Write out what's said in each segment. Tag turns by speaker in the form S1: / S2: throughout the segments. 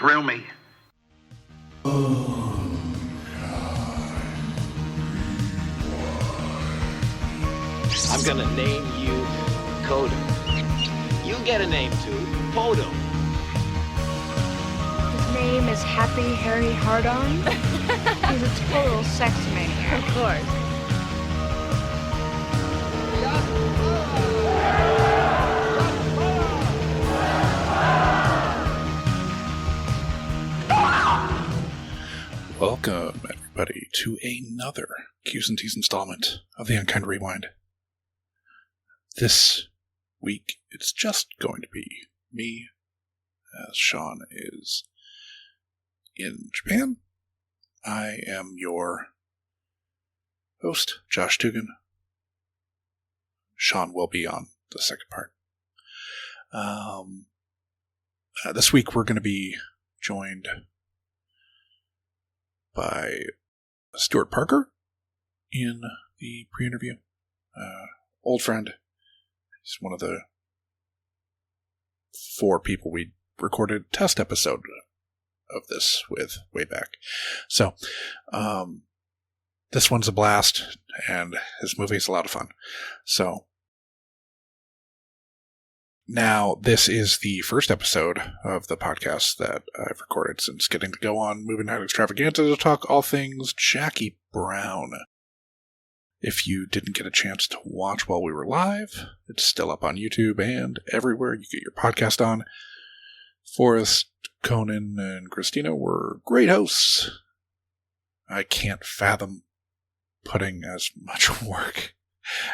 S1: thrill me.
S2: I'm gonna name you Kodo. You get a name too, Podo.
S3: His name is Happy Harry Hardon. He's a total sex maniac.
S4: Of course.
S5: Welcome, everybody, to another Q's and T's installment of the Unkind Rewind. This week, it's just going to be me, as Sean is in Japan. I am your host, Josh Dugan. Sean will be on the second part. This week, we're going to be joined by Stewart Parker in the pre-interview. Old friend. He's one of the 4 people we recorded a test episode of this with way back. So, this one's a blast, and his movie's a lot of fun. So, now, this is the first episode of the podcast that I've recorded since getting to go on Movie Night Extravaganza to talk all things Jackie Brown. If you didn't get a chance to watch while we were live, it's still up on YouTube and everywhere you get your podcast on. Forrest, Conan, and Christina were great hosts. I can't fathom putting as much work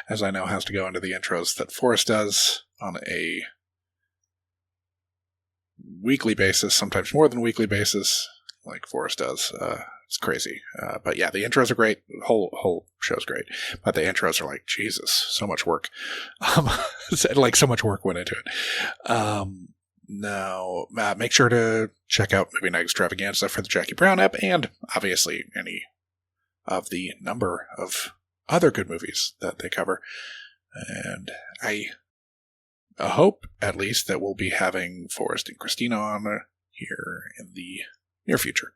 S5: as I know has to go into the intros that Forrest does on a weekly basis, sometimes more than weekly basis, like Forrest does. It's crazy. But yeah, the intros are great. The whole show's great. But the intros are like, Jesus, so much work. Like so much work went into it. Now, make sure to check out Movie Night Extravaganza for the Jackie Brown app, and obviously any of the number of other good movies that they cover. And I hope, at least, that we'll be having Forrest and Christina on here in the near future.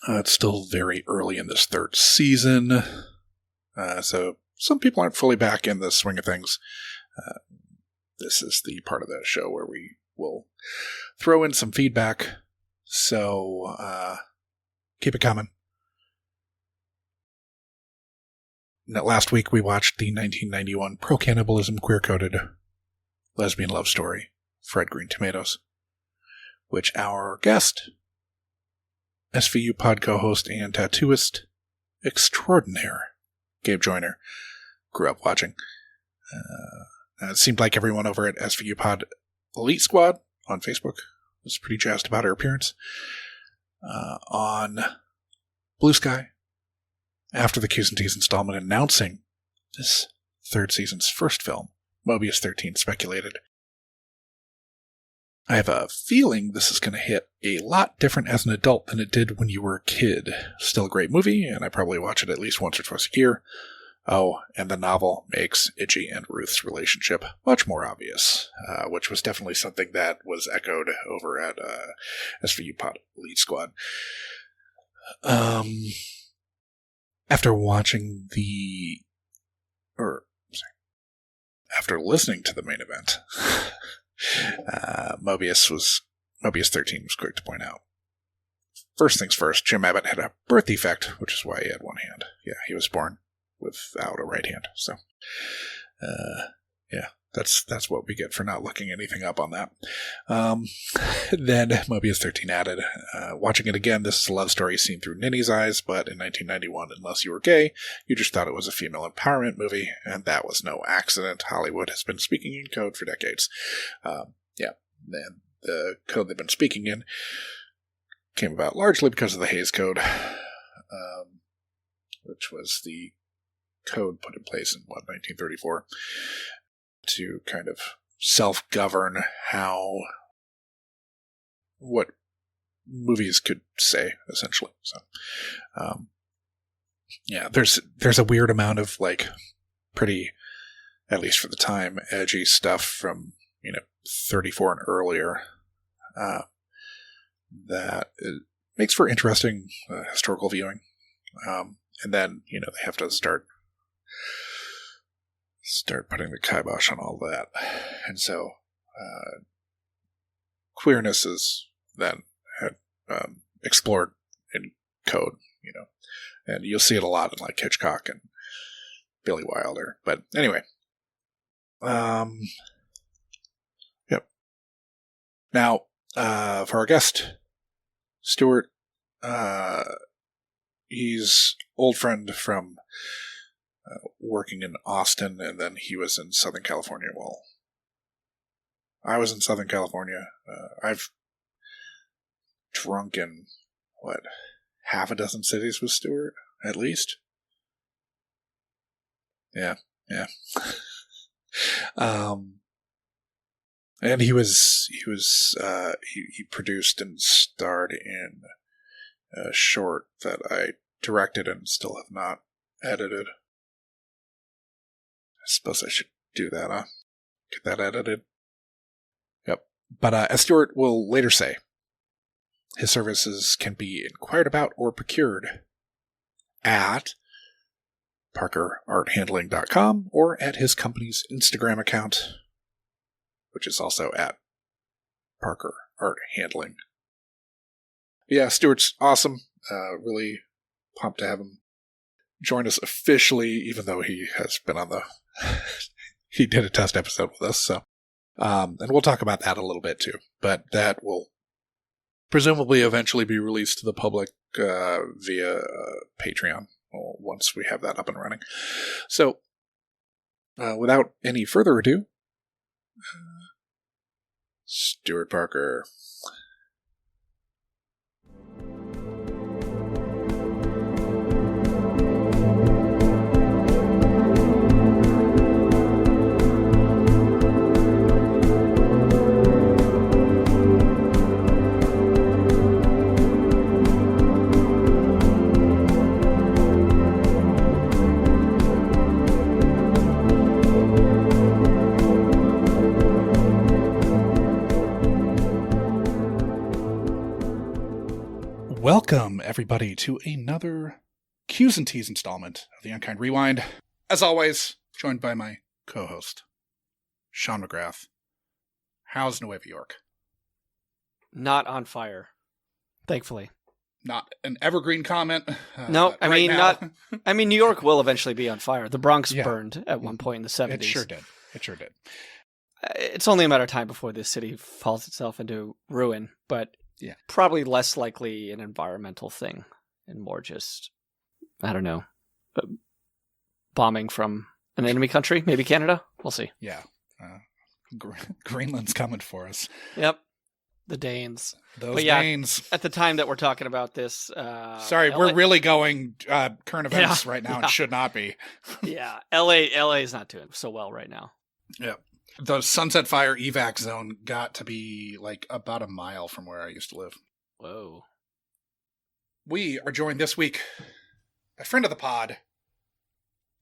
S5: It's still very early in this third season, so some people aren't fully back in the swing of things. This is the part of the show where we will throw in some feedback, so keep it coming. Last week we watched the 1991 pro-cannibalism queer-coded lesbian love story, Fred Green Tomatoes, which our guest, SVU pod co-host and tattooist extraordinaire, Gabe Joyner, grew up watching. It seemed like everyone over at SVU Pod Elite Squad on Facebook was pretty jazzed about her appearance. On Blue Sky, after the Q's and T's installment announcing this third season's first film, Mobius 13 speculated, I have a feeling this is going to hit a lot different as an adult than it did when you were a kid. Still a great movie, and I probably watch it at least once or twice a year. Oh, and the novel makes Itchy and Ruth's relationship much more obvious, which was definitely something that was echoed over at SVU Pod Elite Squad. After listening to the main event, Mobius 13 was quick to point out. First things first, Jim Abbott had a birth defect, which is why he had one hand. Yeah, he was born without a right hand. So, yeah, that's what we get for not looking anything up on that. Then Mobius 13 added, watching it again, this is a love story seen through Ninny's eyes, but in 1991, unless you were gay, you just thought it was a female empowerment movie, and that was no accident. Hollywood has been speaking in code for decades. Yeah, and the code they've been speaking in came about largely because of the Hays Code, which was the code put in place in, 1934, to kind of self-govern what movies could say, essentially. So, yeah, there's a weird amount of, like, pretty, at least for the time, edgy stuff from, 34 and earlier. that it makes for interesting historical viewing. And then, they have to start putting the kibosh on all that. And so queerness is then explored in Code, and you'll see it a lot in like Hitchcock and Billy Wilder. But anyway, yep. Now, for our guest, Stewart, he's old friend from working in Austin, and then he was in Southern California. Well, I was in Southern California. I've drunk in, half a dozen cities with Stewart, at least? Yeah. And he produced and starred in a short that I directed and still have not edited. I suppose I should do that, huh? Get that edited. Yep. But as Stewart will later say, his services can be inquired about or procured at parkerarthandling.com or at his company's Instagram account, which is also at Parker Art Handling. Yeah, Stewart's awesome. Really pumped to have him join us officially, even though he has been on he did a test episode with us. So, and we'll talk about that a little bit too. But that will presumably eventually be released to the public via Patreon once we have that up and running. So, without any further ado, Stewart Parker. Welcome, everybody, to another Q's and T's installment of the Unkind Rewind. As always, joined by my co-host, Sean McGrath. How's Nueva York?
S1: Not on fire, thankfully.
S5: Not an evergreen comment.
S1: No, I mean,
S5: now,
S1: New York will eventually be on fire. The Bronx burned at one point in the 70s.
S5: It sure did.
S1: It's only a matter of time before this city falls itself into ruin, but probably less likely an environmental thing and more just, I don't know, bombing from an enemy country, maybe Canada. We'll see.
S5: Yeah. Greenland's coming for us.
S1: Yep. The Danes.
S5: Danes.
S1: At the time that we're talking about this...
S5: Sorry, we're really going current events right now and should not be.
S1: Yeah. LA is not doing so well right now.
S5: Yeah. The Sunset Fire evac zone got to be like about a mile from where I used to live.
S1: Whoa.
S5: We are joined this week by a friend of the pod,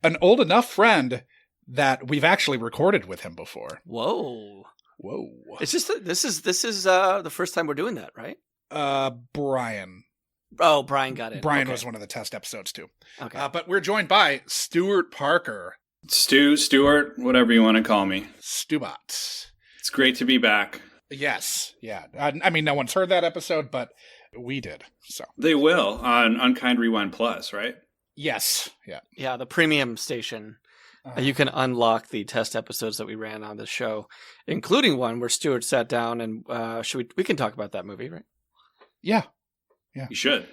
S5: an old enough friend that we've actually recorded with him before.
S1: Whoa. It's just this is the first time we're doing that, right?
S5: Brian.
S1: Oh, Brian got it.
S5: Brian was one of the test episodes too.
S1: Okay.
S5: But we're joined by Stewart Parker.
S4: Stewart, whatever you want to call me.
S5: Stewbot.
S4: It's great to be back.
S5: Yes. Yeah. I mean, no one's heard that episode, but we did. So
S4: they will on Unkind Rewind Plus, right?
S5: Yes. Yeah.
S1: Yeah. The premium station. You can unlock the test episodes that we ran on the show, including one where Stewart sat down and we can talk about that movie, right?
S5: Yeah.
S4: You should.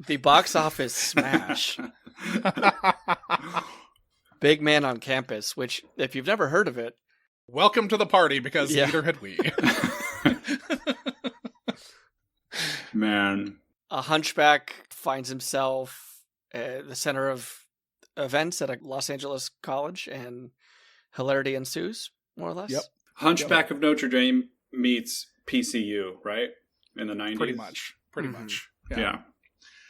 S1: The box office smash. Big Man on Campus, which, if you've never heard of it...
S5: Welcome to the party, because neither had we.
S4: Man.
S1: A hunchback finds himself at the center of events at a Los Angeles college, and hilarity ensues, more or less.
S5: Yep.
S4: Hunchback of Notre Dame meets PCU, right? In the 90s?
S5: Pretty much.
S4: Yeah.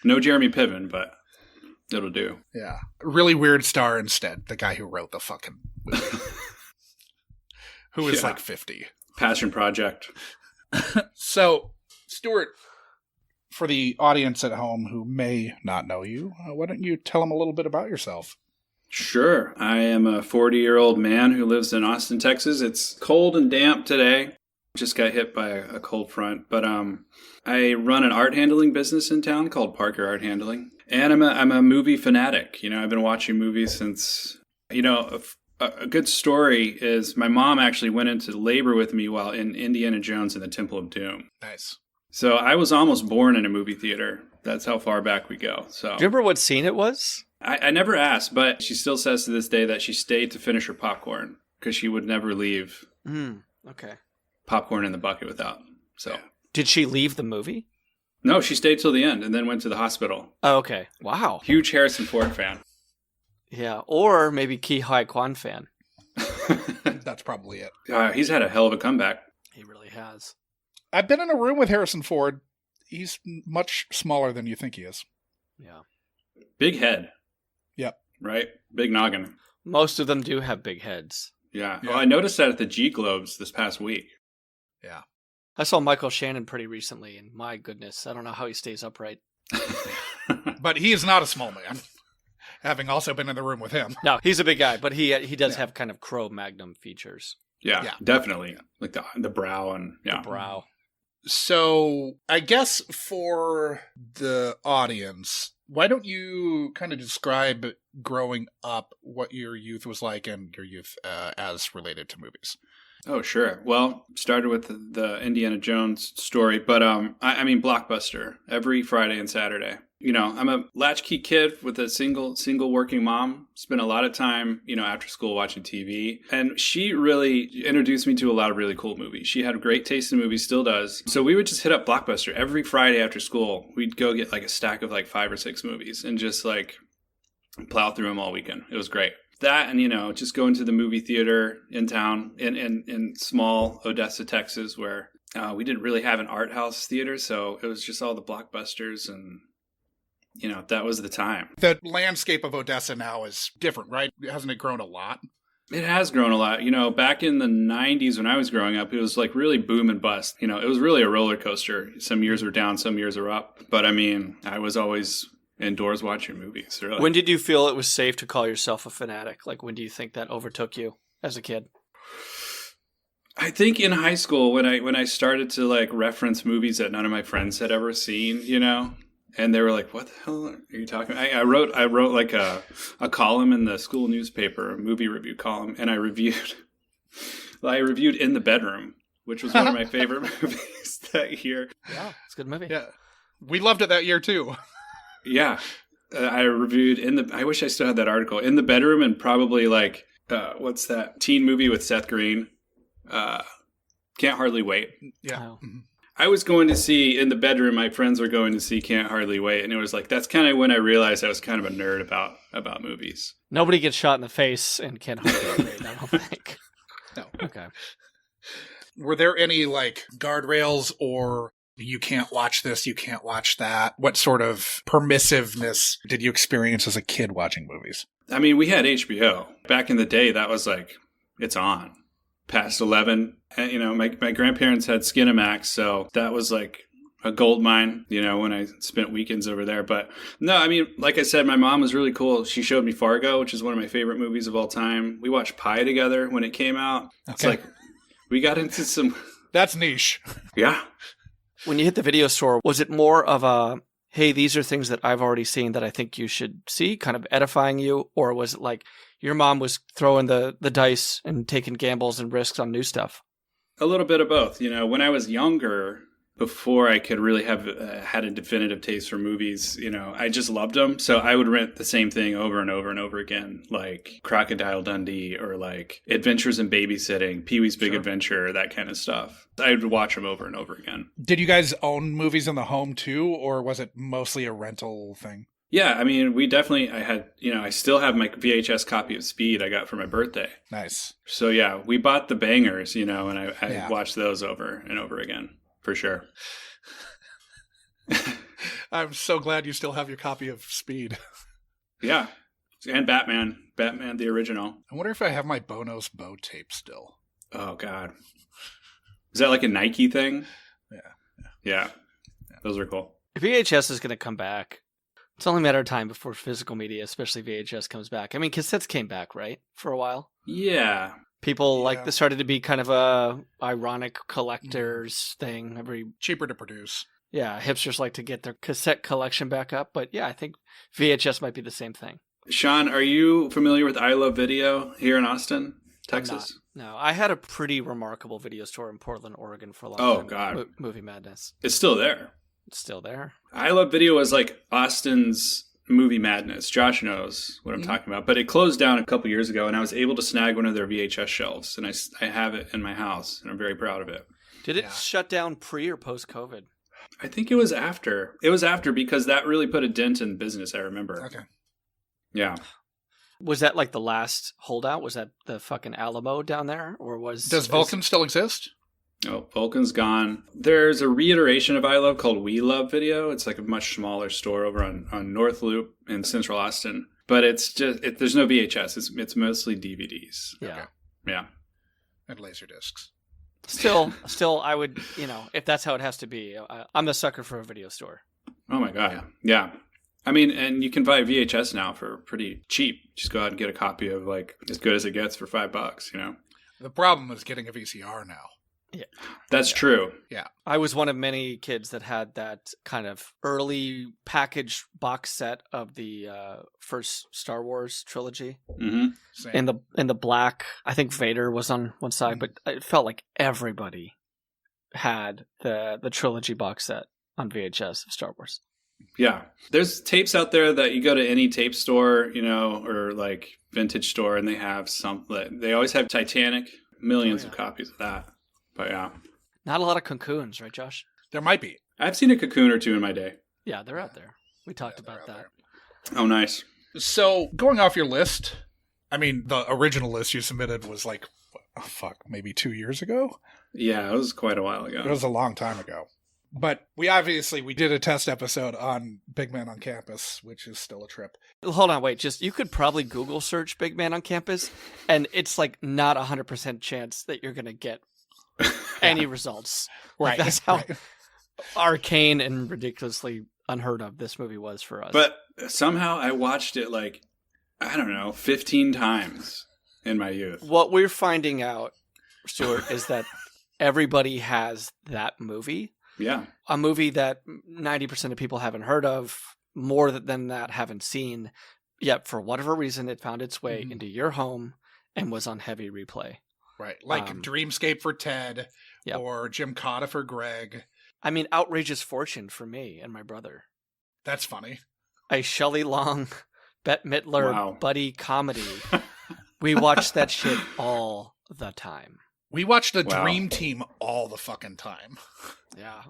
S4: No Jeremy Piven, but... it'll do.
S5: Yeah. Really weird star instead. The guy who wrote the fucking movie. Who is like 50.
S4: Passion Project.
S5: So, Stuart, for the audience at home who may not know you, why don't you tell them a little bit about yourself?
S4: Sure. I am a 40-year-old man who lives in Austin, Texas. It's cold and damp today. Just got hit by a cold front. But I run an art handling business in town called Parker Art Handling. And I'm a movie fanatic. I've been watching movies since, a good story is my mom actually went into labor with me while in Indiana Jones and the Temple of Doom.
S5: Nice.
S4: So I was almost born in a movie theater. That's how far back we go. So
S1: do you remember what scene it was?
S4: I never asked, but she still says to this day that she stayed to finish her popcorn because she would never leave
S1: Okay.
S4: popcorn in the bucket without. So
S1: Did she leave the movie?
S4: No, she stayed till the end and then went to the hospital.
S1: Oh, okay. Wow.
S4: Huge Harrison Ford fan.
S1: Yeah, or maybe Ki Hai Kwan fan.
S5: That's probably it.
S4: He's had a hell of a comeback.
S1: He really has.
S5: I've been in a room with Harrison Ford. He's much smaller than you think he is.
S1: Yeah.
S4: Big head.
S5: Yep.
S4: Right? Big noggin.
S1: Most of them do have big heads.
S4: Yeah. Well, I noticed that at the G Globes this past week.
S5: Yeah.
S1: I saw Michael Shannon pretty recently, and my goodness, I don't know how he stays upright.
S5: But he is not a small man, having also been in the room with him.
S1: No, he's a big guy, but he does have kind of Cro-Magnon features.
S4: Yeah, definitely. Like the brow and
S1: The brow.
S5: So I guess for the audience, why don't you kind of describe growing up, what your youth was like and your youth as related to movies?
S4: Oh, sure. Well, started with the Indiana Jones story, but I mean Blockbuster every Friday and Saturday. I'm a latchkey kid with a single working mom. Spent a lot of time, after school watching TV. And she really introduced me to a lot of really cool movies. She had a great taste in movies, still does. So we would just hit up Blockbuster every Friday after school. We'd go get like a stack of like 5 or 6 movies and just like plow through them all weekend. It was great. That and, just going to the movie theater in town in small Odessa, Texas, where we didn't really have an art house theater. So it was just all the Blockbusters and that was the time.
S5: The landscape of Odessa now is different, right? Hasn't it grown a lot?
S4: It has grown a lot. Back in the 90s when I was growing up, it was like really boom and bust. It was really a roller coaster. Some years were down, some years were up. But I mean, I was always indoors watching movies, really.
S1: When did you feel it was safe to call yourself a fanatic? Like, when do you think that overtook you as a kid?
S4: I think in high school when I started to like reference movies that none of my friends had ever seen, and they were like, "What the hell are you talking about?" I wrote like a column in the school newspaper, a movie review column, and I reviewed In the Bedroom, which was one of my favorite movies that year.
S1: Yeah, it's a good movie.
S5: Yeah, we loved it that year too.
S4: Yeah, I reviewed I wish I still had that article, In the Bedroom, and probably like what's that teen movie with Seth Green? Can't Hardly Wait.
S5: Yeah.
S1: Oh.
S5: Mm-hmm.
S4: I was going to see In the Bedroom. My friends were going to see Can't Hardly Wait, and it was like that's kind of when I realized I was kind of a nerd about movies.
S1: Nobody gets shot in the face and can't hardly wait, I don't think.
S5: No.
S1: Okay.
S5: Were there any like guardrails or you can't watch this, you can't watch that? What sort of permissiveness did you experience as a kid watching movies?
S4: I mean, we had HBO. Back in the day, that was like, it's on. Past 11. And, my grandparents had Skinamax, so that was like a gold mine, when I spent weekends over there. But no, I mean, like I said, my mom was really cool. She showed me Fargo, which is one of my favorite movies of all time. We watched Pi together when it came out. Okay. It's like, we got into some...
S5: That's niche.
S4: Yeah.
S1: When you hit the video store, was it more of a, hey, these are things that I've already seen that I think you should see, kind of edifying you? Or was it like your mom was throwing the dice and taking gambles and risks on new stuff?
S4: A little bit of both. When I was younger, before I could really have had a definitive taste for movies, I just loved them. So I would rent the same thing over and over and over again, like Crocodile Dundee or like Adventures in Babysitting, Pee-wee's Big Adventure, that kind of stuff. I would watch them over and over again.
S5: Did you guys own movies in the home too, or was it mostly a rental thing?
S4: Yeah, I mean, I still have my VHS copy of Speed I got for my birthday.
S5: Nice.
S4: So yeah, we bought the bangers, and I watched those over and over again. For sure.
S5: I'm so glad you still have your copy of Speed.
S4: Yeah. And Batman, the original.
S5: I wonder if I have my Bono's Bow tape still.
S4: Oh, God. Is that like a Nike thing?
S5: Yeah.
S4: Those are cool.
S1: VHS is going to come back. It's only a matter of time before physical media, especially VHS, comes back. I mean, cassettes came back, right? For a while.
S4: Yeah.
S1: People like this started to be kind of a ironic collector's thing.
S5: Cheaper to produce.
S1: Yeah, hipsters like to get their cassette collection back up. But yeah, I think VHS might be the same thing.
S4: Sean, are you familiar with I Love Video here in Austin, Texas?
S1: No, I had a pretty remarkable video store in Portland, Oregon for a long time.
S4: Oh, God.
S1: Movie Madness.
S4: It's still there.
S1: It's still there.
S4: I Love Video was like Austin's Movie Madness. Josh knows what I'm talking about. But it closed down a couple years ago, and I was able to snag one of their VHS shelves, and I have it in my house, and I'm very proud of it.
S1: Did it shut down pre or post-COVID?
S4: I think it was after. It was after because that really put a dent in business, I remember.
S5: Okay.
S4: Yeah.
S1: Was that like the last holdout? Was that the fucking Alamo down there?
S5: Does Vulcan still exist?
S4: Oh, Vulcan's gone. There's a reiteration of I Love called We Love Video. It's like a much smaller store over on North Loop in Central Austin. But it's just, there's no VHS. It's mostly DVDs.
S1: Yeah.
S5: Okay.
S4: Yeah.
S5: And Laserdiscs.
S1: Still, I would, if that's how it has to be, I'm the sucker for a video store.
S4: Oh my God. Yeah. I mean, and you can buy VHS now for pretty cheap. Just go out and get a copy of like As Good as It Gets for $5,
S5: The problem is getting a VCR now.
S1: Yeah.
S4: That's true.
S5: Yeah.
S1: I was one of many kids that had that kind of early package box set of the first Star Wars trilogy.
S4: Mm-hmm.
S1: In the black, I think Vader was on one side, but it felt like everybody had the trilogy box set on VHS of Star Wars.
S4: Yeah. There's tapes out there that you go to any tape store, or like vintage store, and they have they always have Titanic, millions of copies of that. But yeah.
S1: Not a lot of Cocoons, right, Josh?
S5: There might be.
S4: I've seen a Cocoon or two in my day.
S1: Yeah, they're out there. We talked about that.
S5: There.
S4: Oh, nice.
S5: So, going off your list, I mean, the original list you submitted was like, maybe 2 years ago?
S4: Yeah, it was quite a while ago.
S5: It was a long time ago. But we did a test episode on Big Man on Campus, which is still a trip.
S1: Hold on, wait. You could probably Google search Big Man on Campus, and it's like not 100% chance that you're going to get any results.
S5: Right.
S1: Like, that's how arcane and ridiculously unheard of this movie was for us.
S4: But somehow I watched it 15 times in my youth.
S1: What we're finding out, Stewart, is that everybody has that movie.
S4: Yeah.
S1: A movie that 90% of people haven't heard of, more than that haven't seen, yet for whatever reason it found its way into your home and was on heavy replay.
S5: Right. Like Dreamscape for Ted or Jim Cotta for Greg.
S1: I mean, Outrageous Fortune for me and my brother.
S5: That's funny.
S1: A Shelley Long, Bette Midler buddy comedy. We watched that shit all the time.
S5: We watched the Dream Team all the fucking time.
S1: Yeah.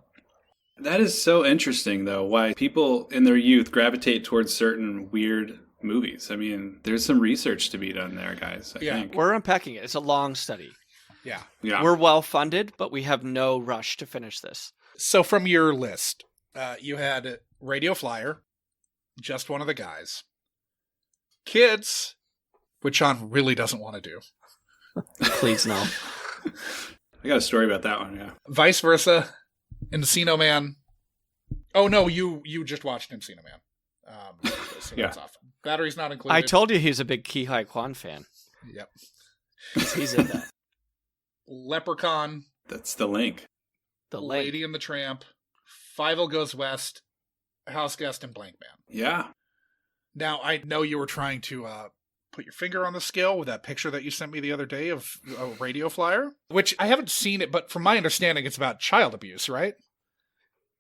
S4: That is so interesting, though, why people in their youth gravitate towards certain weird movies. I mean, there's some research to be done there, guys. I think.
S1: We're unpacking it. It's a long study.
S5: Yeah.
S1: We're well funded, but we have no rush to finish this.
S5: So from your list, you had Radio Flyer, Just One of the Guys, Kids, which Sean really doesn't want to do.
S1: Please no.
S4: I got a story about that one, yeah.
S5: Vice Versa, Encino Man. Oh, no, you just watched Encino Man. So that's off. Battery's not included.
S1: I told you he's a big Ki Hai Kwan fan.
S5: Yep.
S1: He's in that.
S5: Leprechaun.
S4: That's the link.
S1: The link.
S5: Lady and the Tramp. Five-O Goes West. House Guest, and Blank Man.
S4: Yeah.
S5: Now, I know you were trying to put your finger on the scale with that picture that you sent me the other day of a Radio Flyer, which I haven't seen it, but from my understanding, it's about child abuse, right?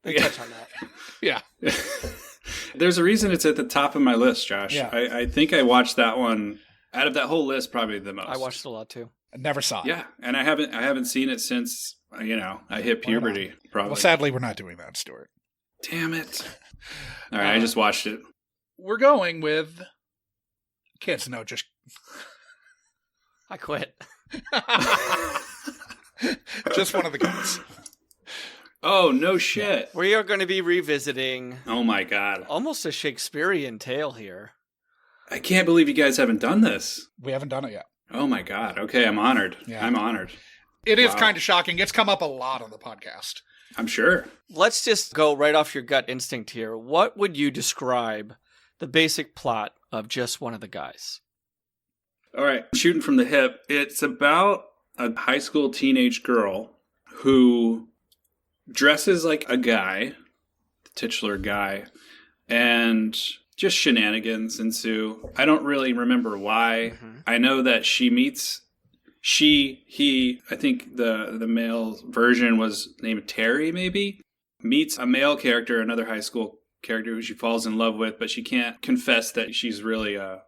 S1: They touch on that.
S5: Yeah.
S4: There's a reason it's at the top of my list, Josh.
S5: Yeah.
S4: I think I watched that one out of that whole list probably the most.
S1: I watched a lot too.
S5: I never saw it.
S4: Yeah, and I haven't seen it since I hit puberty. Probably.
S5: Well, sadly, we're not doing that, Stuart.
S4: Damn it! All right, I just watched it.
S5: We're going with Kids. No, just
S1: I quit.
S5: Just One of the Guys.
S4: Oh, no shit.
S1: We are going to be revisiting
S4: Oh my God.
S1: almost a Shakespearean tale here.
S4: I can't believe you guys haven't done this.
S5: We haven't done it yet.
S4: Oh my God. Okay, I'm honored.
S5: Yeah.
S4: I'm honored.
S5: It is kind of shocking. It's come up a lot on the podcast.
S4: I'm sure.
S1: Let's just go right off your gut instinct here. What would you describe the basic plot of Just One of the Guys?
S4: All right, shooting from the hip. It's about a high school teenage girl who dresses like a guy, the titular guy, and just shenanigans ensue. I don't really remember why. I know that she meets I think the male version was named Terry, maybe, meets a male character, another high school character who she falls in love with, but she can't confess that she's really a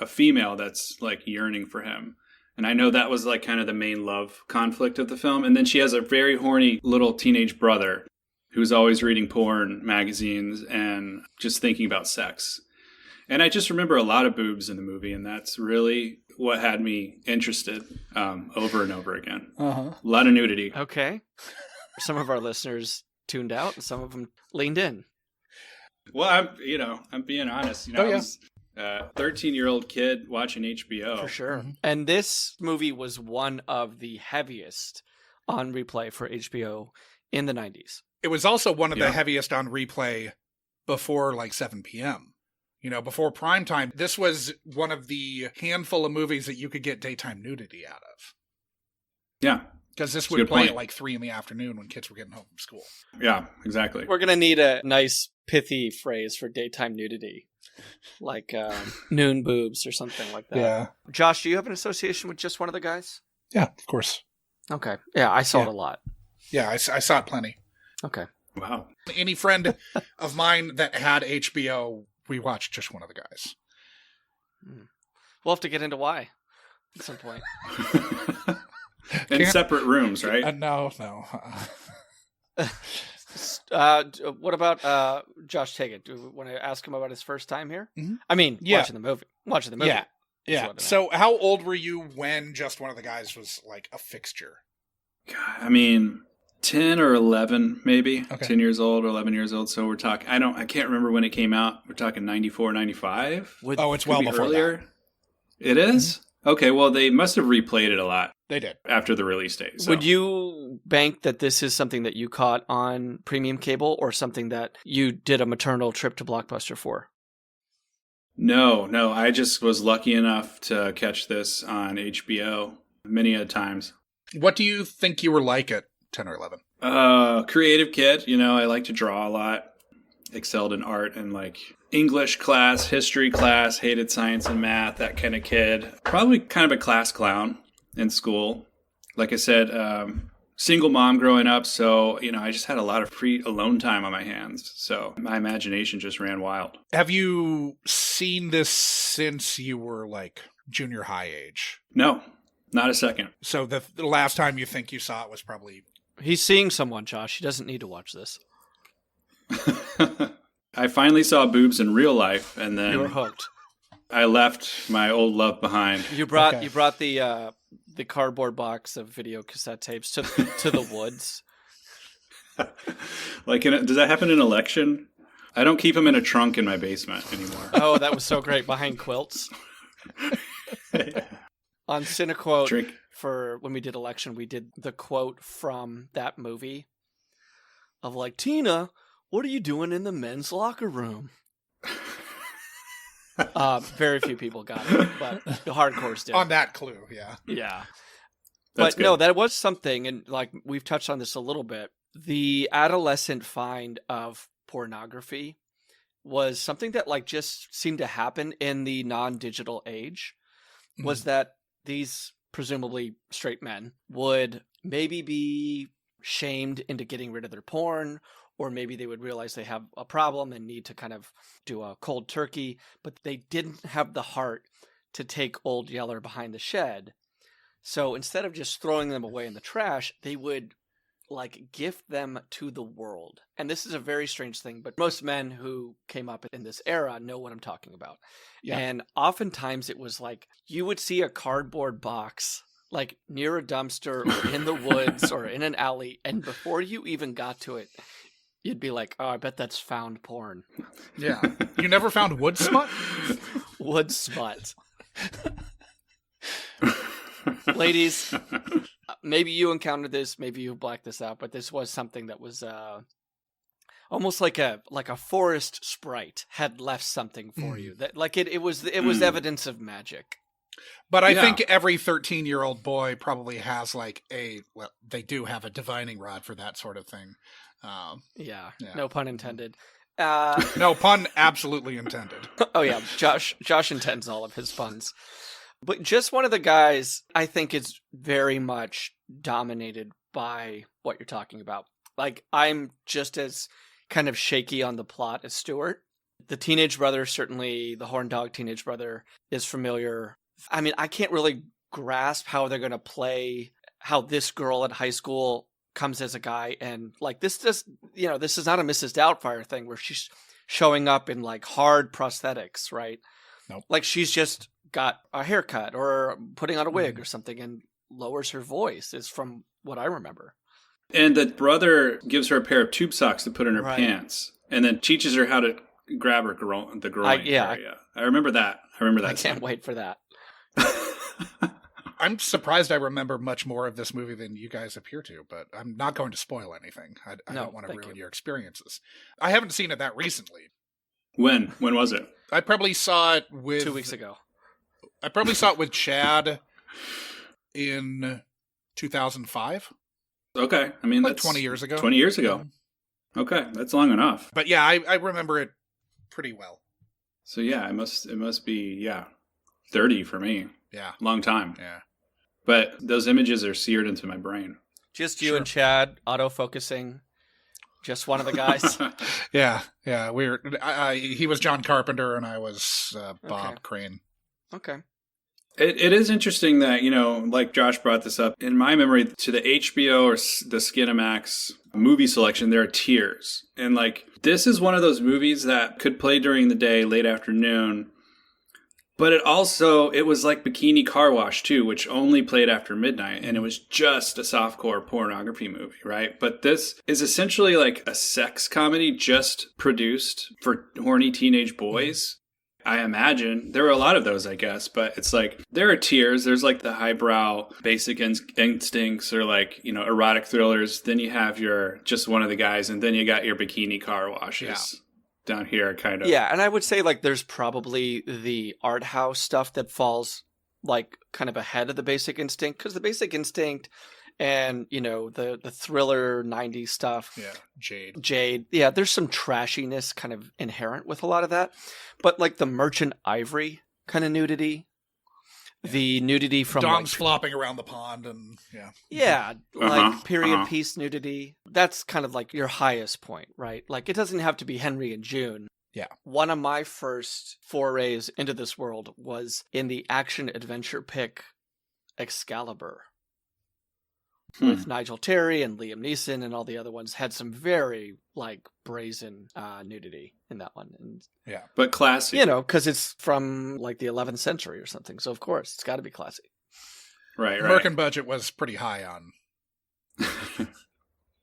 S4: female that's like yearning for him. And I know that was like kind of the main love conflict of the film. And then she has a very horny little teenage brother who's always reading porn magazines and just thinking about sex. And I just remember a lot of boobs in the movie, and that's really what had me interested over and over again. A lot of nudity.
S1: Okay. Some of our listeners tuned out, and some of them leaned in.
S4: Well, I'm being honest. I was a 13-year-old kid watching HBO.
S1: For sure. And this movie was one of the heaviest on replay for HBO in the 90s.
S5: It was also one of the heaviest on replay before like 7 p.m. Before prime time. This was one of the handful of movies that you could get daytime nudity out of.
S4: Yeah.
S5: Because this would play at like 3 in the afternoon when kids were getting home from school.
S4: Yeah, exactly.
S1: We're going to need a nice pithy phrase for daytime nudity. Like noon boobs or something like that.
S5: Yeah.
S1: Josh, do you have an association with Just One of the Guys?
S5: Yeah, of course.
S1: Okay. Yeah, I saw it a lot.
S5: Yeah, I saw it plenty.
S1: Okay.
S4: Wow.
S5: Any friend of mine that had HBO, we watched Just One of the Guys.
S1: We'll have to get into why at some point.
S4: In separate rooms, right?
S5: No.
S1: What about Josh Taggart? Do we want to ask him about his first time here?
S5: Mm-hmm.
S1: I mean, watching the movie.
S5: Yeah. So how old were you when Just One of the Guys was like a fixture?
S4: God, I mean, 10 or 11, maybe.
S5: Okay.
S4: 10 years old or 11 years old. So we're talking, I can't remember when it came out. We're talking 94, 95.
S5: It's well before
S4: earlier.
S5: That.
S4: It is? Mm-hmm. Okay, well, they must have replayed it a lot.
S5: They did.
S4: After the release date. So.
S1: Would you bank that this is something that you caught on premium cable or something that you did a maternal trip to Blockbuster for?
S4: No. I just was lucky enough to catch this on HBO many a times.
S5: What do you think you were like at 10 or 11?
S4: Creative kid. I like to draw a lot. Excelled in art and like English class, history class, hated science and math, that kind of kid. Probably kind of a class clown in school. Like I said, single mom growing up. So, I just had a lot of free alone time on my hands. So my imagination just ran wild.
S5: Have you seen this since you were like junior high age?
S4: No, not a second.
S5: So the last time you think you saw it was probably...
S1: He's seeing someone, Josh. He doesn't need to watch this.
S4: I finally saw boobs in real life, and then
S1: you were hooked.
S4: I left my old love behind.
S1: You brought the cardboard box of video cassette tapes to the woods.
S4: Does that happen in election? I don't keep them in a trunk in my basement anymore.
S1: Oh, that was so great behind quilts. On Cinequote, for when we did election, we did the quote from that movie of like, Tina, what are you doing in the men's locker room? Very few people got it, but the hardcores did.
S5: On that clue, yeah.
S1: Yeah.
S4: That's
S1: but no, that was something, and like we've touched on this a little bit. The adolescent find of pornography was something that like just seemed to happen in the non-digital age. Was that these presumably straight men would maybe be shamed into getting rid of their porn, or maybe they would realize they have a problem and need to kind of do a cold turkey, but they didn't have the heart to take Old Yeller behind the shed. So instead of just throwing them away in the trash, they would like gift them to the world. And this is a very strange thing, but most men who came up in this era know what I'm talking about. Yeah. And oftentimes it was like you would see a cardboard box like near a dumpster or in the woods or in an alley, and before you even got to it, you'd be like, oh, I bet that's found porn.
S5: Yeah. You never found wood smut?
S1: Wood smut. Ladies, maybe you encountered this, maybe you blacked this out, but this was something that was almost like a forest sprite had left something for you. That like it was evidence of magic.
S5: But I think every 13-year-old boy probably has like they do have a divining rod for that sort of thing.
S1: Yeah, no pun intended.
S5: No pun absolutely intended.
S1: Oh yeah, Josh intends all of his puns. But just one of the guys I think is very much dominated by what you're talking about. Like, I'm just as kind of shaky on the plot as Stewart. The teenage brother, certainly the horn dog teenage brother, is familiar. I mean, I can't really grasp how they're going to play how this girl at high school comes as a guy. And like, this just, this is not a Mrs. Doubtfire thing where she's showing up in like hard prosthetics, right?
S5: Nope.
S1: Like, she's just got a haircut or putting on a wig or something and lowers her voice, is from what I remember.
S4: And the brother gives her a pair of tube socks to put in her pants, and then teaches her how to grab her the groin area. I remember that.
S1: I can't wait for that.
S5: I'm surprised I remember much more of this movie than you guys appear to, but I'm not going to spoil anything. I don't want to ruin your experiences. I haven't seen it that recently.
S4: When was it?
S5: I probably saw it
S1: 2 weeks ago.
S5: I probably saw it with Chad in 2005.
S4: Okay. I mean,
S5: like
S4: that's
S5: 20 years ago.
S4: 20 years ago. Okay. That's long enough.
S5: But yeah, I remember it pretty well.
S4: So yeah, it must be, 30 for me.
S5: Yeah.
S4: Long time.
S5: Yeah.
S4: But those images are seared into my brain.
S1: Just you and Chad auto-focusing. Just one of the guys.
S5: Yeah. He was John Carpenter and I was Bob Crane.
S1: Okay.
S4: It is interesting that, like Josh brought this up, in my memory, to the HBO or the Skinamax movie selection, there are tiers. And like, this is one of those movies that could play during the day, late afternoon. But it was like Bikini Car Wash too, which only played after midnight. And it was just a softcore pornography movie, right? But this is essentially like a sex comedy just produced for horny teenage boys. I imagine there were a lot of those, I guess, but it's like there are tiers. There's like the highbrow Basic Instincts or like, erotic thrillers. Then you have your just one of the guys, and then you got your Bikini Car Washes down here, kind of.
S1: Yeah, and I would say like there's probably the art house stuff that falls like kind of ahead of the Basic Instinct, because the Basic Instinct and the thriller 90s stuff, Jade, yeah, there's some trashiness kind of inherent with a lot of that, but like the Merchant Ivory kind of nudity, the nudity from
S5: dogs flopping around the pond, and
S1: like period piece nudity, that's kind of like your highest point, right? Like, it doesn't have to be Henry and June.
S5: Yeah.
S1: One of my first forays into this world was in the action adventure pick Excalibur. With Nigel Terry and Liam Neeson and all the other ones, had some very like brazen nudity in that one. And
S4: but classy.
S1: Because it's from like the 11th century or something. So of course it's got to be classy.
S4: Right.
S5: American budget was pretty high on.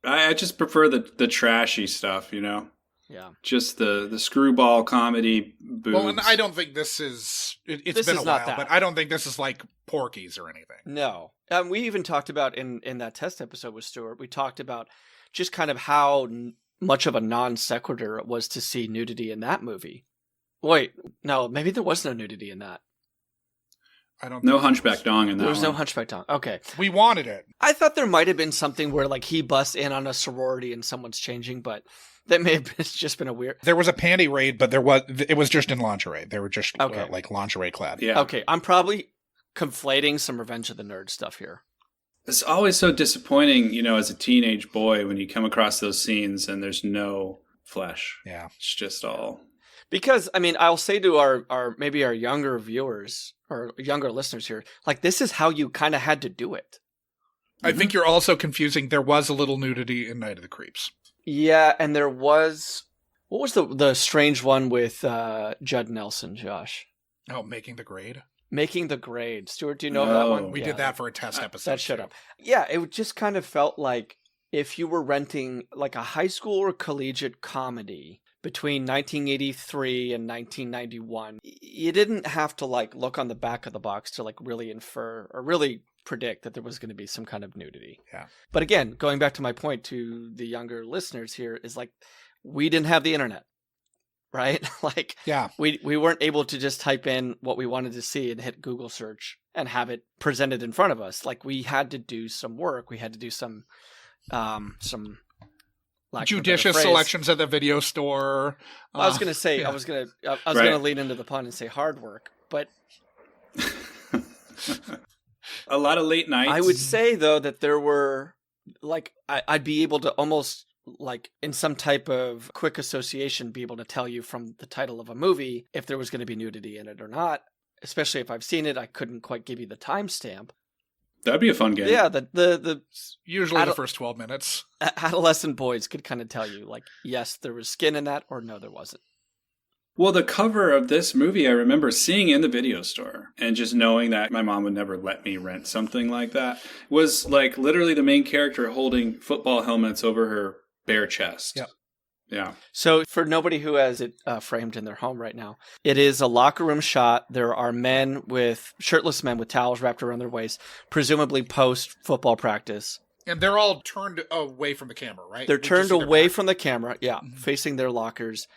S4: I just prefer the trashy stuff,
S1: Yeah.
S4: Just the screwball comedy boobs.
S5: Well, and I don't think this is... It's been a while, but I don't think this is like Porky's or anything.
S1: No. We even talked about in that test episode with Stewart, we talked about just kind of how much of a non sequitur it was to see nudity in that movie. Wait, no, maybe there was no nudity in that.
S4: No Hunchback Dong in that.
S1: There was no Hunchback Dong. Okay.
S5: We wanted it.
S1: I thought there might have been something where like he busts in on a sorority and someone's changing, but that may have just been a weird...
S5: There was a panty raid, but it was just in lingerie. They were just like lingerie clad.
S4: Yeah.
S1: Okay, I'm probably conflating some Revenge of the Nerds stuff here.
S4: It's always so disappointing, as a teenage boy, when you come across those scenes and there's no flesh.
S5: Yeah.
S4: It's just all...
S1: Because, I mean, I'll say to our maybe our younger viewers or younger listeners here, like, this is how you kind of had to do it.
S5: I think you're also confusing. There was a little nudity in Night of the Creeps.
S1: Yeah, and there was... What was the strange one with Judd Nelson, Josh?
S5: Oh, Making the Grade?
S1: Making the Grade. Stuart, do you know that one?
S5: We did that for a test episode.
S1: That shut up. Yeah, it just kind of felt like if you were renting like a high school or collegiate comedy between 1983 and 1991, you didn't have to like look on the back of the box to like really infer or really predict that there was going to be some kind of nudity.
S5: Yeah.
S1: But again, going back to my point to the younger listeners here is like, we didn't have the internet, right? Like,
S5: Yeah.
S1: we weren't able to just type in what we wanted to see and hit Google search and have it presented in front of us. Like, we had to do some work. We had to do some
S5: judicious selections at the video store.
S1: I was going to say, I was going to lean into the pun and say hard work, but
S4: a lot of late nights.
S1: I would say though that there were like, I'd be able to almost like in some type of quick association be able to tell you from the title of a movie if there was going to be nudity in it or not, especially if I've seen it. I couldn't quite give you the timestamp.
S4: That'd be a fun game.
S1: Yeah, the
S5: usually the first 12 minutes.
S1: Adolescent boys could kind of tell you, like, yes, there was skin in that, or no, there wasn't.
S4: Well, the cover of this movie I remember seeing in the video store and just knowing that my mom would never let me rent something like that was like literally the main character holding football helmets over her bare chest.
S5: Yep.
S4: Yeah.
S1: So for nobody who has it framed in their home right now, it is a locker room shot. There are shirtless men with towels wrapped around their waist, presumably post football practice.
S5: And they're all turned away from the camera, right?
S1: They're turned away from the camera, facing their lockers.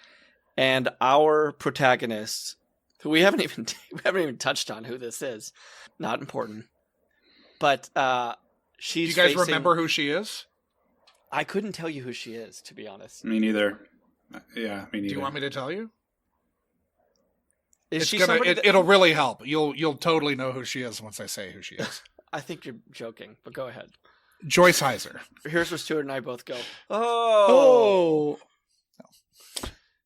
S1: And our protagonist, who we haven't even touched on who this is, not important, but she's.
S5: Do you guys remember who she is?
S1: I couldn't tell you who she is, to be honest.
S4: Me neither. Yeah, me neither.
S5: Do you want me to tell you?
S1: It'll
S5: it'll really help. You'll totally know who she is once I say who she is.
S1: I think you're joking, but go ahead.
S5: Joyce Heiser.
S1: Here's where Stuart and I both go. Oh.
S5: No.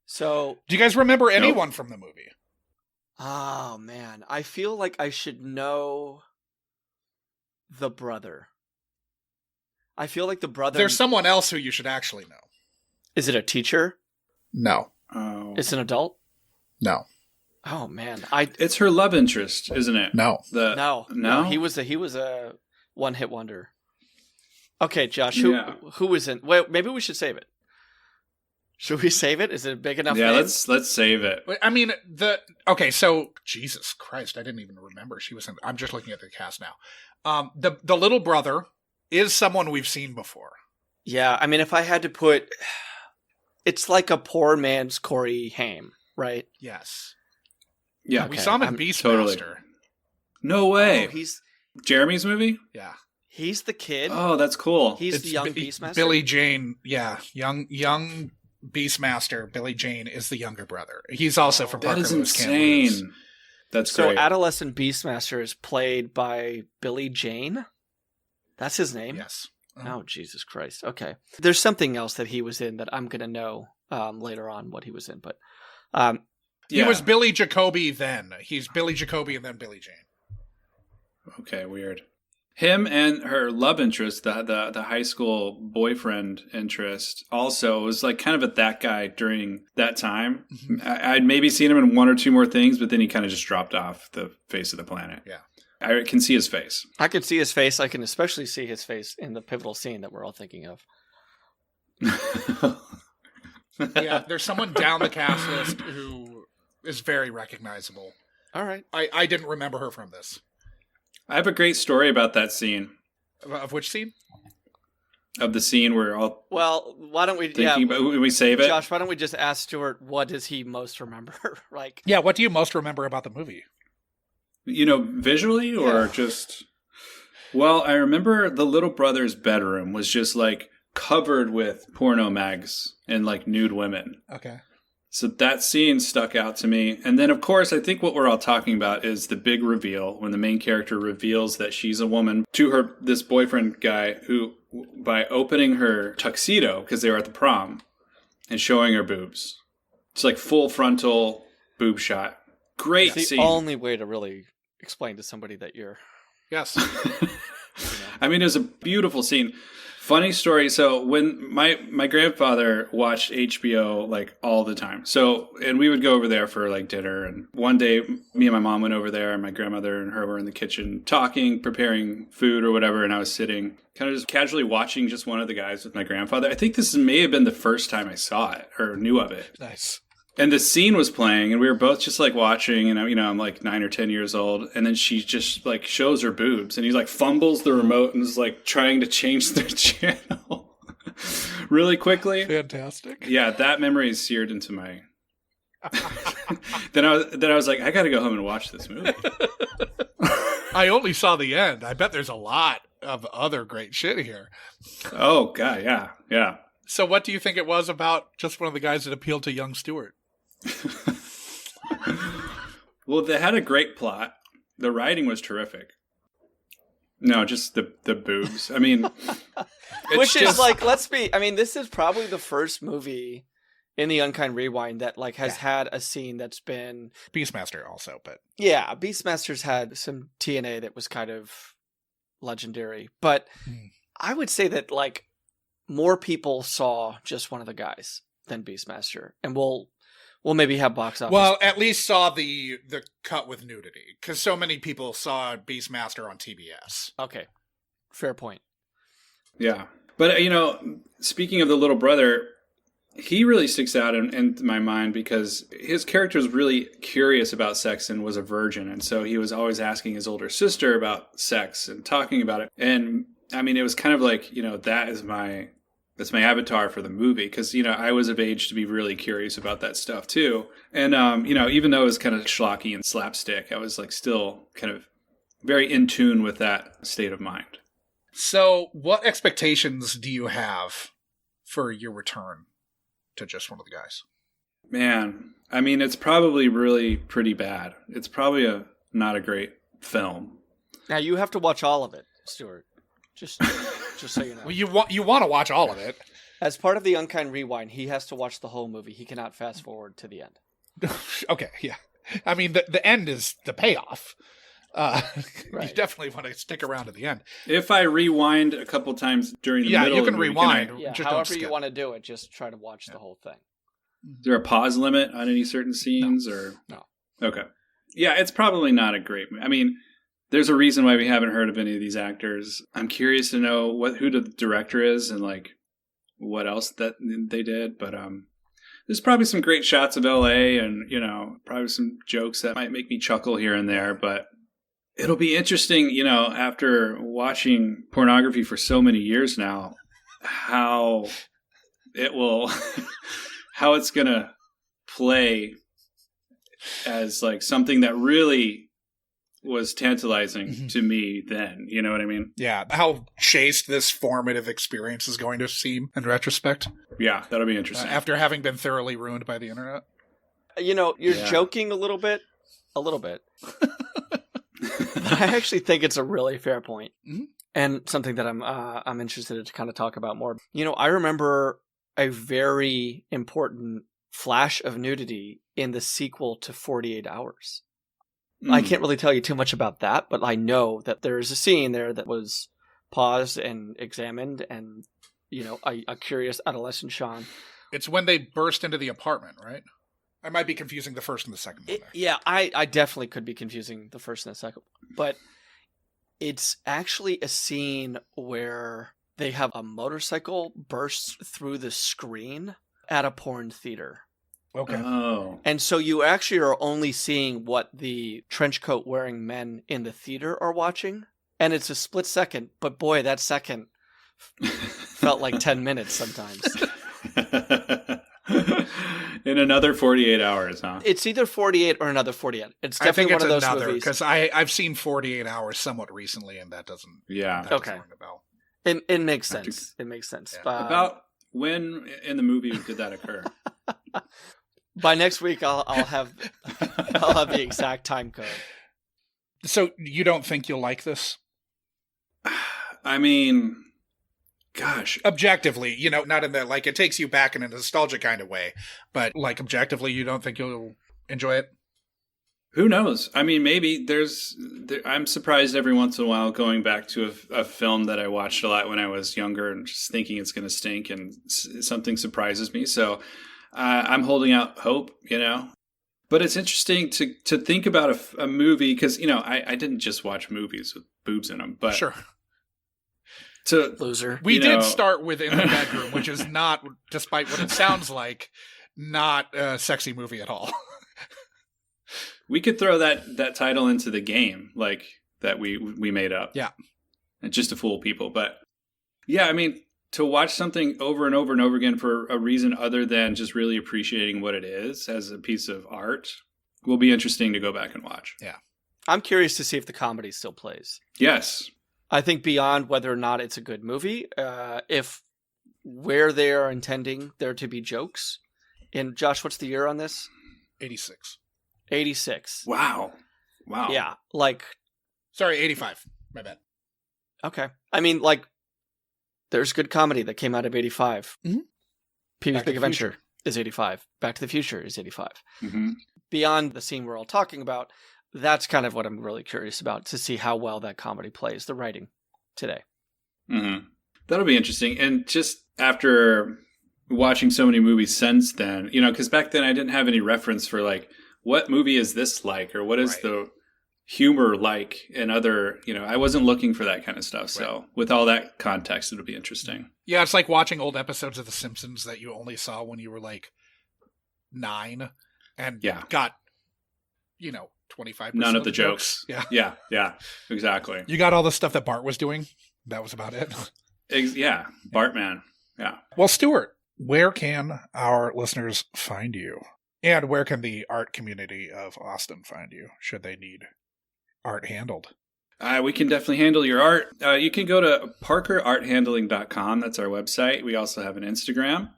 S1: So,
S5: do you guys remember anyone from the movie?
S1: Oh man, I feel like I should know the brother. I feel like the brother.
S5: There's someone else who you should actually know. Is
S1: it a teacher?
S5: No.
S4: Oh.
S1: It's an adult?
S5: No.
S1: Oh man,
S4: It's her love interest, isn't it?
S5: No.
S1: No. He was a one-hit wonder. Okay, Josh, who was in? Wait, maybe we should save it. Should we save it? Is it a big enough?
S4: Yeah,
S1: name?
S4: let's save it.
S5: I mean, so Jesus Christ, I didn't even remember she was in. I'm just looking at the cast now. The little brother is someone we've seen before.
S1: Yeah, I mean, if I had to put, it's like a poor man's Corey Haim, right?
S5: Yes.
S4: Yeah,
S5: we saw him in Beastmaster.
S4: Totally. No way.
S1: Oh, he's
S4: Jeremy's movie.
S5: Yeah.
S1: He's the kid.
S4: Oh, that's cool.
S1: He's the young Beastmaster.
S5: Billy Jane, yeah, young Beastmaster. Billy Jane is the younger brother. He's also from Parker
S4: That is
S5: Lewis
S4: insane. That's
S1: so
S4: great.
S1: adolescent Beastmaster is played by Billy Jane. That's his name?
S5: Yes.
S1: Oh, Jesus Christ. Okay. There's something else that he was in that I'm going to know later on what he was in. But
S5: he was Billy Jacoby then. He's Billy Jacoby and then Billy Jane.
S4: Okay, weird. Him and her love interest, the high school boyfriend interest, also was like kind of at that guy during that time. Mm-hmm. I'd maybe seen him in one or two more things, but then he kind of just dropped off the face of the planet.
S5: Yeah.
S4: I can see his face.
S1: I can see his face. I can especially see his face in the pivotal scene that we're all thinking of.
S5: Yeah, there's someone down the cast list who is very recognizable.
S1: All right.
S5: I didn't remember her from this.
S4: I have a great story about that scene.
S5: Of which scene?
S4: Of the scene where all.
S1: Well, why don't we?
S4: We save it.
S1: Josh, why don't we just ask Stuart what does he most remember? Like,
S5: yeah, what do you most remember about the movie?
S4: Visually or just. Well, I remember the little brother's bedroom was just like covered with porno mags and like nude women.
S5: Okay.
S4: So that scene stuck out to me. And then, of course, I think what we're all talking about is the big reveal when the main character reveals that she's a woman to this boyfriend guy who, by opening her tuxedo, because they were at the prom, and showing her boobs. It's like full frontal boob shot. Great
S1: it's the
S4: scene.
S1: Only way to really explain to somebody that you're...
S5: Yes.
S4: I mean, it was a beautiful scene. Funny story. So when my grandfather watched HBO like all the time. And we would go over there for like dinner. And one day me and my mom went over there and my grandmother and her were in the kitchen talking, preparing food or whatever. And I was sitting kind of just casually watching just one of the guys with my grandfather. I think this may have been the first time I saw it or knew of it.
S5: Nice.
S4: And the scene was playing, and we were both just like watching, and I'm like 9 or 10 years old, and then she just like shows her boobs, and he like fumbles the remote and is like trying to change the channel really quickly.
S5: Fantastic.
S4: Yeah, that memory is seared into my. Then I was like, I got to go home and watch this movie.
S6: I only saw the end. I bet there's a lot of other great shit here.
S4: Oh God, yeah.
S6: So, what do you think it was about just one of the guys that appealed to young Stewart?
S4: Well, they had a great plot. The writing was terrific. No, just the boobs. I mean,
S1: which is like, this is probably the first movie in the Unkind Rewind that like has had a scene that's been
S6: Beastmaster also, but
S1: yeah, Beastmaster's had some TNA that was kind of legendary, but I would say that like more people saw just one of the guys than Beastmaster, and we'll maybe have box office.
S6: Well, at least saw the cut with nudity, because so many people saw Beastmaster on TBS.
S1: Okay, fair point.
S4: Yeah, but speaking of the little brother, he really sticks out in my mind because his character is really curious about sex and was a virgin, and so he was always asking his older sister about sex and talking about it. And I mean, it was kind of like that's my avatar for the movie, because I was of age to be really curious about that stuff too. And even though it was kind of schlocky and slapstick, I was like still kind of very in tune with that state of mind.
S6: So, what expectations do you have for your return to just one of the guys?
S4: Man, I mean, it's probably really pretty bad. It's probably not a great film.
S1: Now you have to watch all of it, Stuart. Just so you know.
S6: Well, you want to watch all of it.
S1: As part of the Unkind Rewind, he has to watch the whole movie. He cannot fast forward to the end.
S6: Okay, yeah. I mean, the end is the payoff. Right. You definitely want to stick around to the end.
S4: If I rewind a couple times during the middle,
S6: you can rewind.
S1: Just however you want to do it, just try to watch the whole thing.
S4: Is there a pause limit on any certain scenes?
S1: No.
S4: Okay. Yeah, it's probably not a great. I mean, there's a reason why we haven't heard of any of these actors. I'm curious to know who the director is and like what else that they did. But there's probably some great shots of LA and probably some jokes that might make me chuckle here and there. But it'll be interesting, after watching pornography for so many years now, how it will, how it's gonna play as like something that really was tantalizing to me then. You know what I mean?
S6: Yeah. How chaste this formative experience is going to seem in retrospect.
S4: Yeah, that'll be interesting.
S6: After having been thoroughly ruined by the internet.
S1: You're joking a little bit. But I actually think it's a really fair point.
S6: Mm-hmm.
S1: And something that I'm interested to kind of talk about more. I remember a very important flash of nudity in the sequel to 48 Hours. I can't really tell you too much about that, but I know that there is a scene there that was paused and examined, and a curious adolescent Sean.
S6: It's when they burst into the apartment, right? I might be confusing the first and the second one.
S1: Yeah, I definitely could be confusing the first and the second, but it's actually a scene where they have a motorcycle burst through the screen at a porn theater.
S6: Okay.
S4: Oh.
S1: And so you actually are only seeing what the trench coat wearing men in the theater are watching. And it's a split second, but boy, that second felt like 10 minutes sometimes.
S4: In another 48 hours, huh?
S1: It's either 48 or another 48. It's definitely one of those movies.
S6: Because I've seen 48 Hours somewhat recently, and that doesn't.
S4: Yeah.
S6: That doesn't ring a bell.
S1: It makes sense. It makes sense.
S6: Yeah.
S4: About when in the movie did that occur?
S1: By next week, I'll have the exact time code.
S6: So you don't think you'll like this?
S4: I mean, gosh,
S6: objectively, not in the like it takes you back in a nostalgia kind of way, but like objectively, you don't think you'll enjoy it?
S4: Who knows? I mean, maybe I'm surprised every once in a while going back to a film that I watched a lot when I was younger and just thinking it's going to stink, and something surprises me. So I'm holding out hope, But it's interesting to think about a movie because, I didn't just watch movies with boobs in them, but
S6: sure.
S1: Loser.
S6: We did start with In the Bedroom, which is not, despite what it sounds like, not a sexy movie at all.
S4: We could throw that title into the game, like that we made up.
S6: Yeah.
S4: Just to fool people. But yeah, I mean, to watch something over and over and over again for a reason other than just really appreciating what it is as a piece of art will be interesting to go back and watch.
S6: Yeah.
S1: I'm curious to see if the comedy still plays.
S4: Yes.
S1: I think beyond whether or not it's a good movie, if where they are intending there to be jokes. And Josh, what's the year on this?
S6: 86.
S1: 86.
S4: Wow.
S1: Yeah. Like,
S6: sorry, 85. My bad.
S1: Okay. I mean, like, there's good comedy that came out of 85.
S6: Mm-hmm.
S1: Pee-wee's Big Adventure is 85. Back to the Future is 85.
S4: Mm-hmm.
S1: Beyond the scene we're all talking about, that's kind of what I'm really curious about, to see how well that comedy plays, the writing today.
S4: Mm-hmm. That'll be interesting. And just after watching so many movies since then, because back then I didn't have any reference for like, what movie is this like? Or what is the humor like in other, I wasn't looking for that kind of stuff. So with all that context, it'll be interesting.
S6: Yeah, it's like watching old episodes of The Simpsons that you only saw when you were like 9 and got, 25%
S4: none of the jokes.
S6: Yeah.
S4: Yeah, exactly.
S6: You got all the stuff that Bart was doing. That was about it.
S4: Yeah, Bartman. Yeah.
S6: Well, Stewart, where can our listeners find you? And where can the art community of Austin find you, should they need art handled?
S4: We can definitely handle your art. You can go to parkerarthandling.com. That's our website. We also have an Instagram.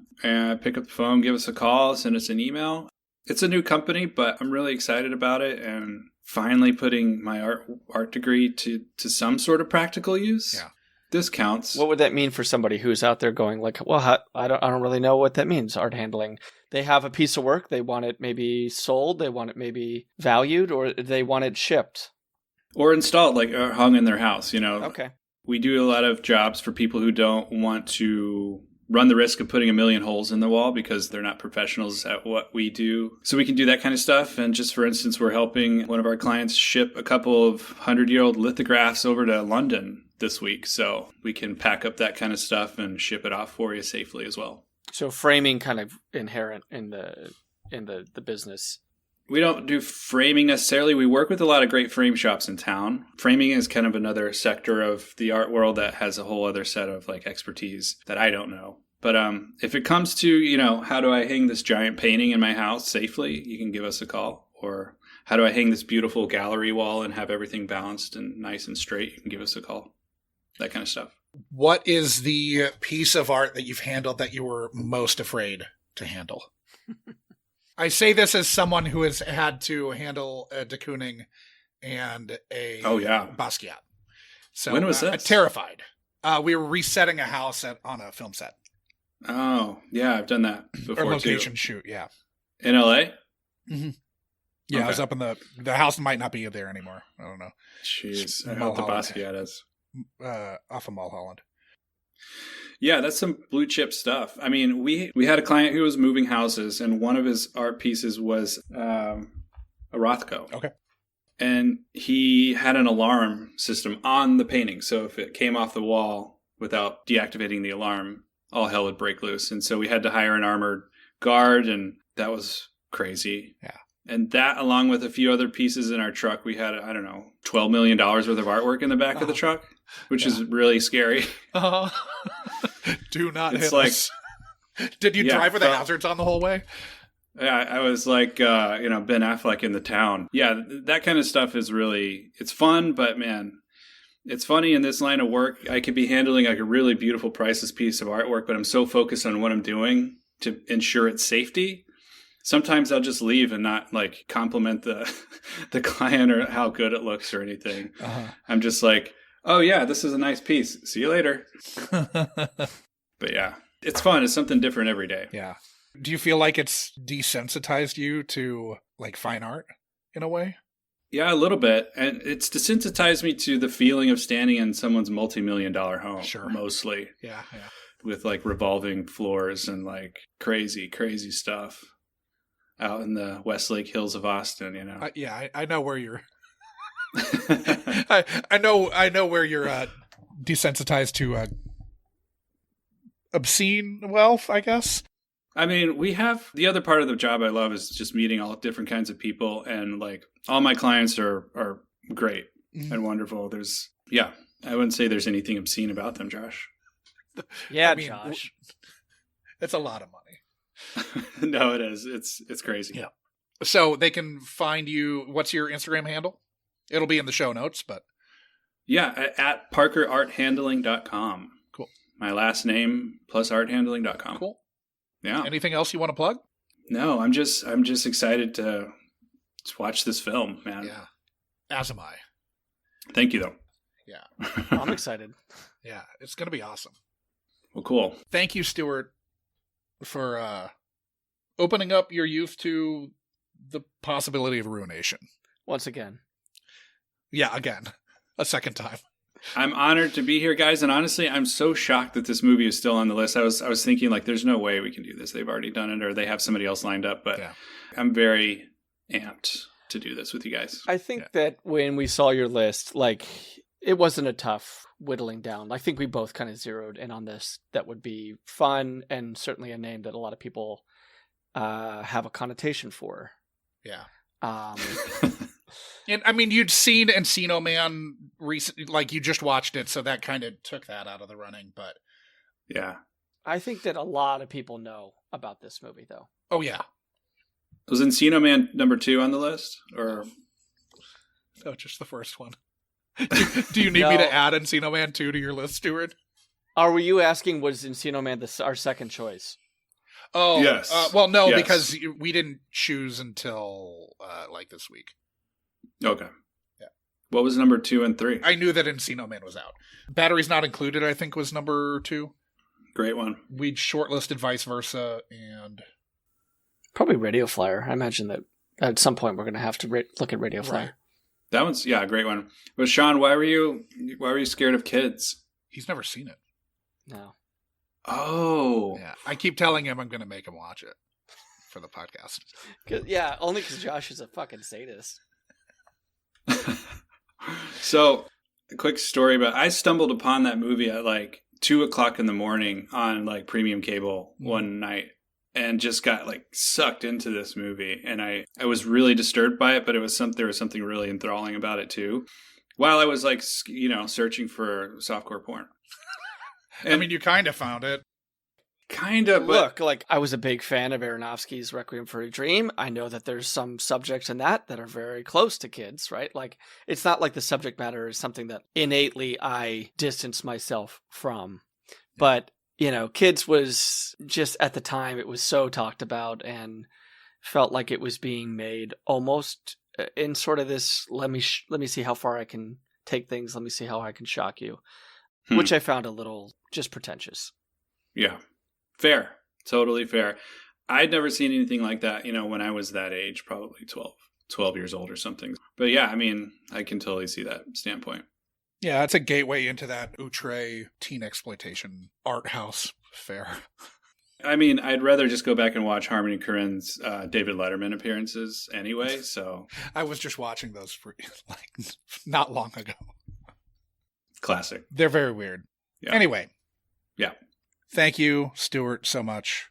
S4: Pick up the phone, give us a call, send us an email. It's a new company, but I'm really excited about it and finally putting my art degree to some sort of practical use.
S6: Yeah.
S4: This counts.
S1: What would that mean for somebody who's out there going like, well, I don't really know what that means, art handling. They have a piece of work, they want it maybe sold, they want it maybe valued, or they want it shipped.
S4: Or installed, like hung in their house,
S1: Okay.
S4: We do a lot of jobs for people who don't want to run the risk of putting a million holes in the wall because they're not professionals at what we do. So we can do that kind of stuff. And just for instance, we're helping one of our clients ship a couple of 100-year-old lithographs over to London this week. So we can pack up that kind of stuff and ship it off for you safely as well.
S1: So framing kind of inherent in the business.
S4: We don't do framing necessarily. We work with a lot of great frame shops in town. Framing is kind of another sector of the art world that has a whole other set of like expertise that I don't know. But if it comes to, how do I hang this giant painting in my house safely, you can give us a call. Or how do I hang this beautiful gallery wall and have everything balanced and nice and straight, you can give us a call. That kind of stuff.
S6: What is the piece of art that you've handled that you were most afraid to handle? I say this as someone who has had to handle a de Kooning and a Basquiat. So
S4: when was this?
S6: Terrified. We were resetting a house on a film set.
S4: Oh, yeah, I've done that before.
S6: Or location
S4: too.
S6: shoot, yeah.
S4: In LA?
S6: Mm-hmm. Yeah, okay. I was up in the house might not be there anymore. I don't know.
S4: Jeez, I know what the Basquiat is.
S6: Off of Mulholland.
S4: Yeah, that's some blue chip stuff. I mean, we had a client who was moving houses, and one of his art pieces was a Rothko.
S6: Okay.
S4: And he had an alarm system on the painting. So if it came off the wall without deactivating the alarm, all hell would break loose. And so we had to hire an armored guard, and that was crazy.
S6: Yeah.
S4: And that, along with a few other pieces in our truck, we had, $12 million worth of artwork in the back of the truck, which is really scary.
S6: Do not hit us. Did you drive with the hazards on the whole way?
S4: Yeah, I was like, Ben Affleck in The Town. Yeah, that kind of stuff is it's fun, but man, it's funny in this line of work. I could be handling like a really beautiful, priceless piece of artwork, but I'm so focused on what I'm doing to ensure its safety. Sometimes I'll just leave and not like compliment the client or how good it looks or anything. Uh-huh. I'm just like, oh yeah, this is a nice piece. See you later. But yeah, it's fun. It's something different every day.
S6: Yeah. Do you feel like it's desensitized you to like fine art in a way?
S4: Yeah, a little bit. And it's desensitized me to the feeling of standing in someone's multi-million-dollar home.
S6: Sure.
S4: Mostly.
S6: Yeah.
S4: With like revolving floors and like crazy, crazy stuff out in the Westlake Hills of Austin,
S6: I know where you're I know where you're desensitized to obscene wealth, I guess.
S4: I mean, we have the other part of the job I love is just meeting all different kinds of people, and like all my clients are great and wonderful. I wouldn't say there's anything obscene about them, Josh.
S1: Yeah,
S6: I mean,
S1: Josh.
S6: It's a lot of money.
S4: No, it is. It's crazy.
S6: Yeah. So they can find you. What's your Instagram handle? It'll be in the show notes, but
S4: yeah, at parkerarthandling.com.
S6: Cool.
S4: My last name plus arthandling.com.
S6: Cool.
S4: Yeah.
S6: Anything else you want to plug?
S4: No, I'm just excited to watch this film, man.
S6: Yeah. As am I.
S4: Thank you, though.
S6: Yeah.
S1: I'm excited.
S6: Yeah, it's going to be awesome.
S4: Well, cool.
S6: Thank you, Stewart, for opening up your youth to the possibility of ruination.
S1: Once again.
S6: Yeah, again. A second time.
S4: I'm honored to be here, guys, and honestly, I'm so shocked that this movie is still on the list. I was thinking, like, there's no way we can do this. They've already done it, or they have somebody else lined up, but
S6: yeah.
S4: I'm very amped to do this with you guys.
S1: I think that when we saw your list, like, it wasn't a tough whittling down. I think we both kind of zeroed in on this. That would be fun, and certainly a name that a lot of people have a connotation for.
S6: Yeah.
S1: And
S6: I mean, you'd seen Encino Man recently, like you just watched it, so that kind of took that out of the running. But
S4: yeah,
S1: I think that a lot of people know about this movie, though.
S6: Oh yeah,
S4: was Encino Man number 2 on the list, or
S6: no, just the first one? Do you need me to add Encino Man 2 to your list, Stewart?
S1: Were you asking was Encino Man our second choice?
S6: Oh
S4: yes.
S6: Well, no,
S4: yes.
S6: Because we didn't choose until like this week.
S4: Okay.
S6: Yeah.
S4: What was number 2 and 3?
S6: I knew that Encino Man was out. Batteries Not Included, I think, was number 2.
S4: Great one.
S6: We'd shortlisted Vice Versa and
S1: probably Radio Flyer. I imagine that at some point we're going to have to look at Radio Flyer.
S6: Right.
S4: That one's a great one. But Sean, why were you scared of kids?
S6: He's never seen it.
S1: No.
S4: Oh.
S6: Yeah. I keep telling him I'm going to make him watch it for the podcast.
S1: Yeah, only because Josh is a fucking sadist.
S4: So, a quick story about I stumbled upon that movie at like 2:00 in the morning on like premium cable one night and just got like sucked into this movie, and I was really disturbed by it, but there was something really enthralling about it too. While I was like searching for softcore porn.
S6: I mean, you kind of found it.
S4: Kind of, but
S1: look, like I was a big fan of Aronofsky's Requiem for a Dream. I know that there's some subjects in that are very close to kids, right? Like it's not like the subject matter is something that innately I distance myself from. But, kids was just at the time it was so talked about and felt like it was being made almost in sort of this let me see how far I can take things, let me see how I can shock you, which I found a little just pretentious.
S4: Yeah. Fair. Totally fair. I'd never seen anything like that, when I was that age, probably 12 years old or something. But yeah, I mean, I can totally see that standpoint.
S6: Yeah, it's a gateway into that outre teen exploitation art house fare.
S4: I mean, I'd rather just go back and watch Harmony Korine's David Letterman appearances anyway, so.
S6: I was just watching those for not long ago.
S4: Classic.
S6: They're very weird.
S4: Yeah.
S6: Anyway.
S4: Yeah.
S6: Thank you, Stewart, so much.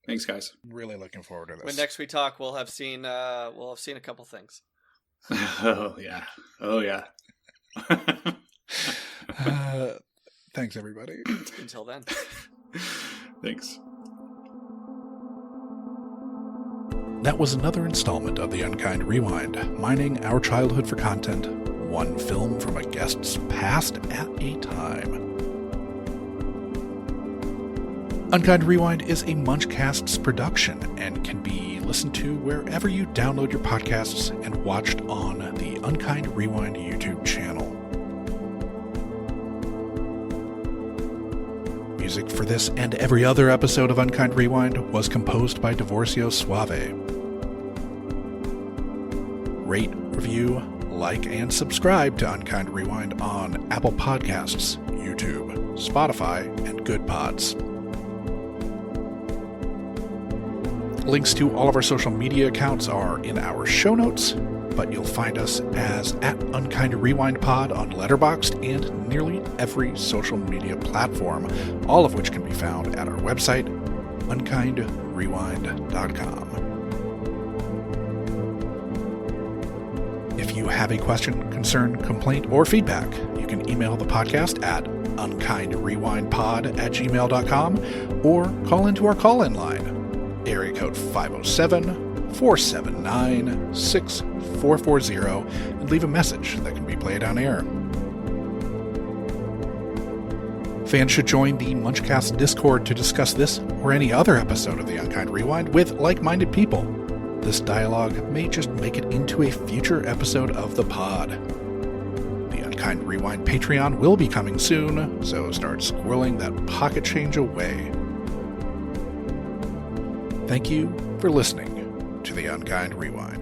S4: Thanks, guys.
S6: Really looking forward to this.
S1: When next we talk, we'll have seen a couple things.
S4: Oh yeah.
S6: Thanks, everybody.
S1: Until then.
S4: Thanks.
S5: That was another installment of The Unkind Rewind, mining our childhood for content, one film from a guest's past at a time. Unkind Rewind is a Munchcasts production and can be listened to wherever you download your podcasts and watched on the Unkind Rewind YouTube channel. Music for this and every other episode of Unkind Rewind was composed by Divorcio Suave. Rate, review, like, and subscribe to Unkind Rewind on Apple Podcasts, YouTube, Spotify, and Good Pods. Links to all of our social media accounts are in our show notes, but you'll find us as @UnkindRewindPod on Letterboxd and nearly every social media platform, all of which can be found at our website, unkindrewindpod.com. unkindrewind.com. If you have a question, concern, complaint, or feedback, you can email the podcast at unkindrewindpod@gmail.com or call into our call-in line, area code 507-479-6440, and leave a message that can be played on air. Fans should join the Munchcast Discord to discuss this or any other episode of the Unkind Rewind with like-minded people. This dialogue may just make it into a future episode of the pod. The Unkind Rewind Patreon will be coming soon, so start squirreling that pocket change away. Thank you for listening to the Unkind Rewind.